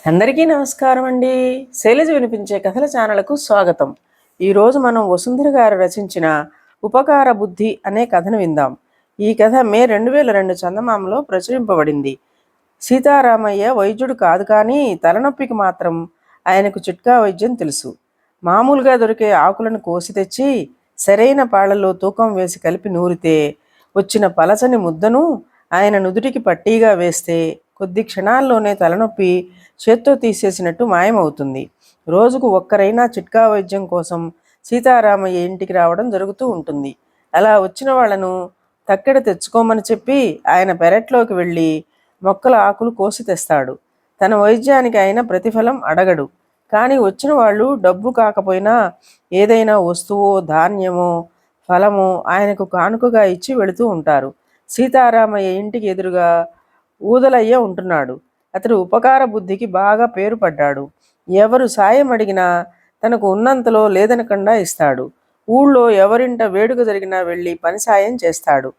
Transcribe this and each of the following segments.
అందరికీ నమస్కారం అండి. శైలజ వినిపించే కథల ఛానల్కు స్వాగతం. ఈరోజు మనం వసుంధర గారు రచించిన ఉపకార బుద్ధి అనే కథను విందాం. ఈ కథ మే 2002 చందమామలో ప్రచురింపబడింది. సీతారామయ్య వైద్యుడు కాదు, కానీ తలనొప్పికి మాత్రం ఆయనకు చిట్కా వైద్యం తెలుసు. మామూలుగా దొరికే ఆకులను కోసి తెచ్చి సరైన పాళ్లలో తూకం వేసి కలిపి నూరితే వచ్చిన పలచని ముద్దను ఆయన నుదుటికి పట్టీగా వేస్తే కొద్ది క్షణాల్లోనే తలనొప్పి చేత్తో తీసేసినట్టు మాయమవుతుంది. రోజుకు ఒక్కరైనా చిట్కా వైద్యం కోసం సీతారామయ్య ఇంటికి రావడం జరుగుతూ ఉంటుంది. అలా వచ్చిన వాళ్లను తక్కెడ తెచ్చుకోమని చెప్పి ఆయన పెరట్లోకి వెళ్ళి మొక్కల ఆకులు కోసి తెస్తాడు. తన వైద్యానికి ఆయన ప్రతిఫలం అడగడు. కానీ వచ్చిన వాళ్ళు డబ్బు కాకపోయినా ఏదైనా వస్తువో ధాన్యమో ఫలమో ఆయనకు కానుకగా ఇచ్చి వెళుతూ ఉంటారు. సీతారామయ్య ఇంటికి ఎదురుగా ఊదలయ్య ఉంటున్నాడు. అతడు ఉపకార బుద్ధికి బాగా పేరు పడ్డాడు. ఎవరు సాయం అడిగినా తనకు ఉన్నంతలో లేదనకుండా ఇస్తాడు. ఊళ్ళో ఎవరింట వేడుక జరిగినా వెళ్ళి పని సాయం చేస్తాడు.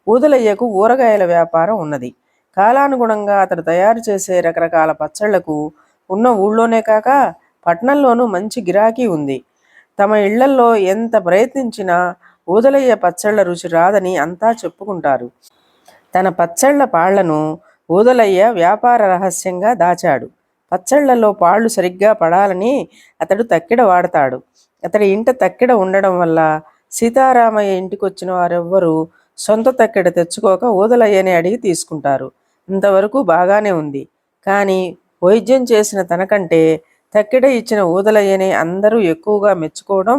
ఊదలయ్యకు ఊరగాయల వ్యాపారం ఉన్నది. కాలానుగుణంగా అతడు తయారు చేసే రకరకాల పచ్చళ్లకు ఉన్న ఊళ్ళోనే కాక పట్నంలోనూ మంచి గిరాకీ ఉంది. తమ ఇళ్లల్లో ఎంత ప్రయత్నించినా ఊదలయ్య పచ్చళ్ల రుచి రాదని అంతా చెప్పుకుంటారు. తన పచ్చళ్ల పాళ్లను ఊదలయ్య వ్యాపార రహస్యంగా దాచాడు. పచ్చళ్లలో పాళ్లు సరిగ్గా పడాలని అతడు తక్కెడ వాడతాడు. అతడి ఇంట తక్కెడ ఉండడం వల్ల సీతారామయ్య ఇంటికొచ్చిన వారెవ్వరూ సొంత తక్కెడ తెచ్చుకోక ఊదలయ్యని అడిగి తీసుకుంటారు. ఇంతవరకు బాగానే ఉంది. కానీ వైద్యం చేసిన తనకంటే తక్కెడ ఇచ్చిన ఊదలయ్యనే అందరూ ఎక్కువగా మెచ్చుకోవడం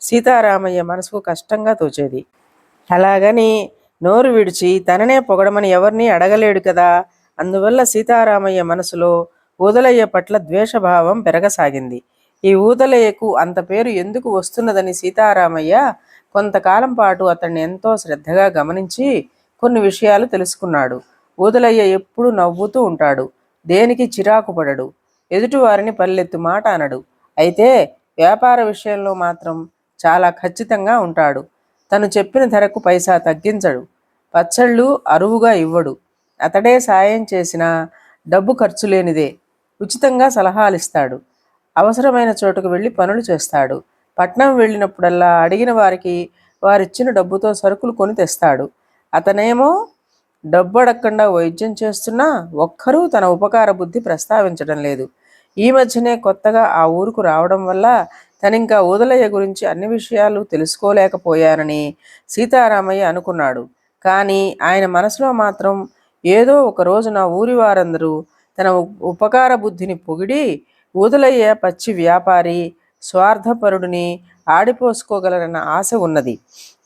సీతారామయ్య మనసుకు కష్టంగా తోచేది. అలాగని నోరు విడిచి తననే పొగడమని ఎవరినీ అడగలేడు కదా. అందువల్ల సీతారామయ్య మనసులో ఊదలయ్య పట్ల ద్వేషభావం పెరగసాగింది. ఈ ఊదలయ్యకు అంత పేరు ఎందుకు వస్తున్నదని సీతారామయ్య కొంతకాలం పాటు అతన్ని ఎంతో శ్రద్ధగా గమనించి కొన్ని విషయాలు తెలుసుకున్నాడు. ఊదలయ్య ఎప్పుడూ నవ్వుతూ ఉంటాడు. దేనికి చిరాకు పడడు. ఎదుటివారిని పల్లెత్తు మాట అనడు. అయితే వ్యాపార విషయంలో మాత్రం చాలా ఖచ్చితంగా ఉంటాడు. తను చెప్పిన ధరకు పైసా తగ్గించడు. పచ్చళ్ళు అరువుగా ఇవ్వడు. అతడే సాయం చేసినా డబ్బు ఖర్చు లేనిదే. ఉచితంగా సలహాలిస్తాడు. అవసరమైన చోటుకు వెళ్ళి పనులు చేస్తాడు. పట్నం వెళ్ళినప్పుడల్లా అడిగిన వారికి వారిచ్చిన డబ్బుతో సరుకులు కొని తెస్తాడు. అతనేమో డబ్బు అడగకుండా వైద్యం చేస్తున్నా ఒక్కరూ తన ఉపకార బుద్ధి ప్రస్తావించడం లేదు. ఈ మధ్యనే కొత్తగా ఆ ఊరుకు రావడం వల్ల తనింకా ఊదలయ్య గురించి అన్ని విషయాలు తెలుసుకోలేకపోయానని సీతారామయ్య అనుకున్నాడు. కానీ ఆయన మనసులో మాత్రం ఏదో ఒక రోజున ఊరి వారందరూ తన ఉపకార బుద్ధిని పొగిడి ఊదలయ్య పచ్చి వ్యాపారి, స్వార్థపరుడిని ఆడిపోసుకోగలరన్న ఆశ ఉన్నది.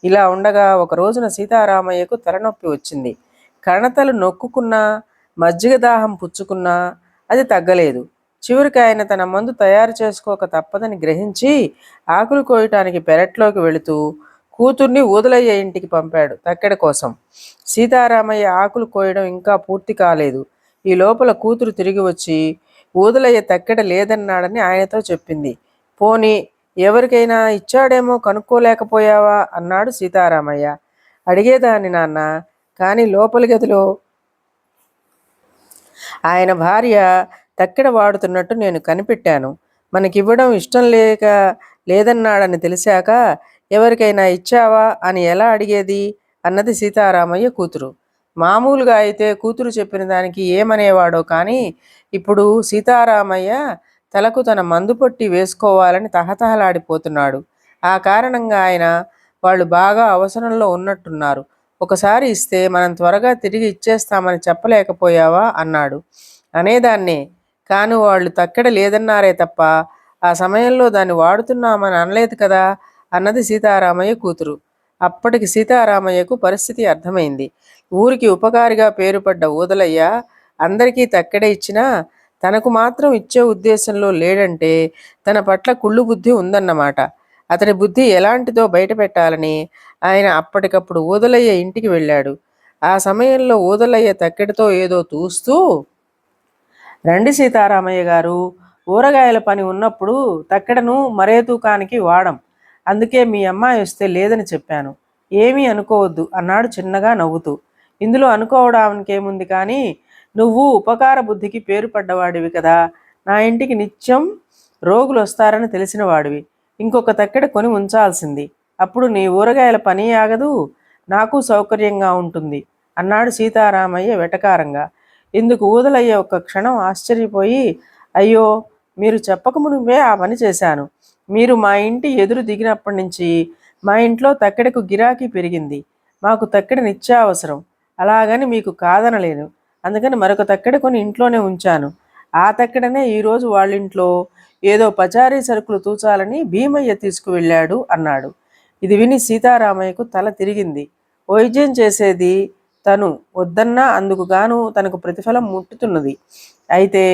ఇలా ఉండగా ఒక రోజున సీతారామయ్యకు తలనొప్పి వచ్చింది. కణతలు నొక్కుకున్నా మజ్జిగ దాహం పుచ్చుకున్నా అది తగ్గలేదు. చివరికి ఆయన తన మందు తయారు చేసుకోక తప్పదని గ్రహించి ఆకులు కోయటానికి పెరట్లోకి వెళుతూ కూతుర్ని ఊదలయ్య ఇంటికి పంపాడు తక్కెడ కోసం. సీతారామయ్య ఆకులు కోయడం ఇంకా పూర్తి కాలేదు. ఈ లోపల కూతురు తిరిగి వచ్చి ఊదలయ్య తక్కెడ లేదన్నాడని ఆయనతో చెప్పింది. పోనీ ఎవరికైనా ఇచ్చాడేమో కనుక్కోలేకపోయావా అన్నాడు సీతారామయ్య. అడిగేదాన్ని నాన్న, కానీ లోపలి గదిలో ఆయన భార్య తక్కెడ వాడుతున్నట్టు నేను కనిపెట్టాను. మనకివ్వడం ఇష్టం లేదన్నాడని తెలిసాక ఎవరికైనా ఇచ్చావా అని ఎలా అడిగేది అన్నది సీతారామయ్య కూతురు. మామూలుగా అయితే కూతురు చెప్పిన దానికి ఏమనేవాడో కానీ ఇప్పుడు సీతారామయ్య తలకు తన మందు పొట్టి వేసుకోవాలని తహతహలాడిపోతున్నాడు. ఆ కారణంగా ఆయన వాళ్ళు బాగా అవసరంలో ఉన్నట్టున్నారు. ఒకసారి ఇస్తే మనం త్వరగా తిరిగి ఇచ్చేస్తామని చెప్పలేకపోయావా అన్నాడు. అనేదాన్నే, కాని వాళ్ళు తక్కెడ లేదన్నారే తప్ప ఆ సమయంలో దాన్ని వాడుతున్నామని అనలేదు కదా అన్నది సీతారామయ్య కూతురు. అప్పటికి సీతారామయ్యకు పరిస్థితి అర్థమైంది. ఊరికి ఉపకారిగా పేరుపడ్డ ఊదలయ్య అందరికీ తక్కెడ ఇచ్చినా తనకు మాత్రం ఇచ్చే ఉద్దేశంలో లేడంటే తన పట్ల కుళ్ళు బుద్ధి ఉందన్నమాట. అతని బుద్ధి ఎలాంటిదో బయట పెట్టాలని ఆయన అప్పటికప్పుడు ఊదలయ్య ఇంటికి వెళ్ళాడు. ఆ సమయంలో ఊదలయ్య తక్కెడతో ఏదో తూస్తూ, రండి సీతారామయ్య గారు, ఊరగాయల పని ఉన్నప్పుడు తక్కెడను మరే తూకానికి వాడం. అందుకే మీ అమ్మాయి వస్తే లేదని చెప్పాను. ఏమీ అనుకోవద్దు అన్నాడు చిన్నగా నవ్వుతూ. ఇందులో అనుకోవడానికేముంది, కానీ నువ్వు ఉపకార బుద్ధికి పేరు పడ్డవాడివి కదా. నా ఇంటికి నిత్యం రోగులు వస్తారని తెలిసిన వాడివి. ఇంకొక తక్కెడ కొని ఉంచాల్సింది. అప్పుడు నీ ఊరగాయల పని ఆగదు, నాకు సౌకర్యంగా ఉంటుంది అన్నాడు సీతారామయ్య వెటకారంగా. ఇందుకు ఊదలయ్య ఒక్క క్షణం ఆశ్చర్యపోయి, అయ్యో, మీరు చెప్పక మునిపే ఆ పని చేశాను. మీరు మా ఇంటి ఎదురు దిగినప్పటి నుంచి మా ఇంట్లో తక్కెడకు గిరాకీ పెరిగింది. మాకు తక్కెడ నిత్యావసరం. అలాగని మీకు కాదనలేను. అందుకని మరొక తక్కెడ కొని ఇంట్లోనే ఉంచాను. ఆ తక్కెడనే ఈరోజు వాళ్ళింట్లో ఏదో పచారీ సరుకులు తూచాలని భీమయ్య తీసుకువెళ్ళాడు అన్నాడు. ఇది విని సీతారామయ్యకు తల తిరిగింది. వైద్యం చేసేది తను వద్దన్నా అందుకు గాను తనకు ప్రతిఫలం ముట్టుతున్నది. అయితే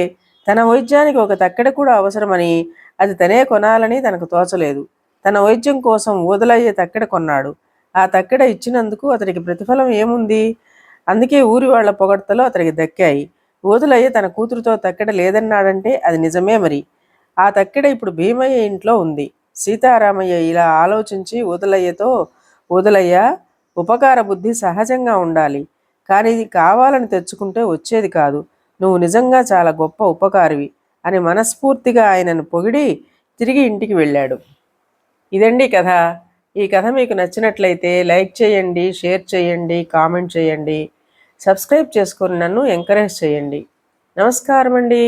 తన వైద్యానికి ఒక తక్కెడ కూడా అవసరమని, అది తనే కొనాలని తనకు తోచలేదు. తన వైద్యం కోసం ఊదలయ్య తక్కెడ కొన్నాడు. ఆ తక్కెడ ఇచ్చినందుకు అతడికి ప్రతిఫలం ఏముంది? అందుకే ఊరి వాళ్ల పొగడ్తలు అతడికి దక్కాయి. ఊదలయ్య తన కూతురుతో తక్కెడ లేదన్నాడంటే అది నిజమే మరి. ఆ తక్కెడ ఇప్పుడు భీమయ్య ఇంట్లో ఉంది. సీతారామయ్య ఇలా ఆలోచించి ఊదలయ్యతో, ఊదలయ్య, ఉపకార బుద్ధి సహజంగా ఉండాలి, కానీ ఇది కావాలని తెచ్చుకుంటే వచ్చేది కాదు. నువ్వు నిజంగా చాలా గొప్ప ఉపకారివి అని మనస్ఫూర్తిగా ఆయనను పొగిడి తిరిగి ఇంటికి వెళ్ళాడు. ఇదండి కథ. ఈ కథ మీకు నచ్చినట్లయితే లైక్ చేయండి, షేర్ చేయండి, కామెంట్ చేయండి, సబ్స్క్రైబ్ చేసుకొని నన్ను ఎంకరేజ్ చేయండి. నమస్కారం అండి.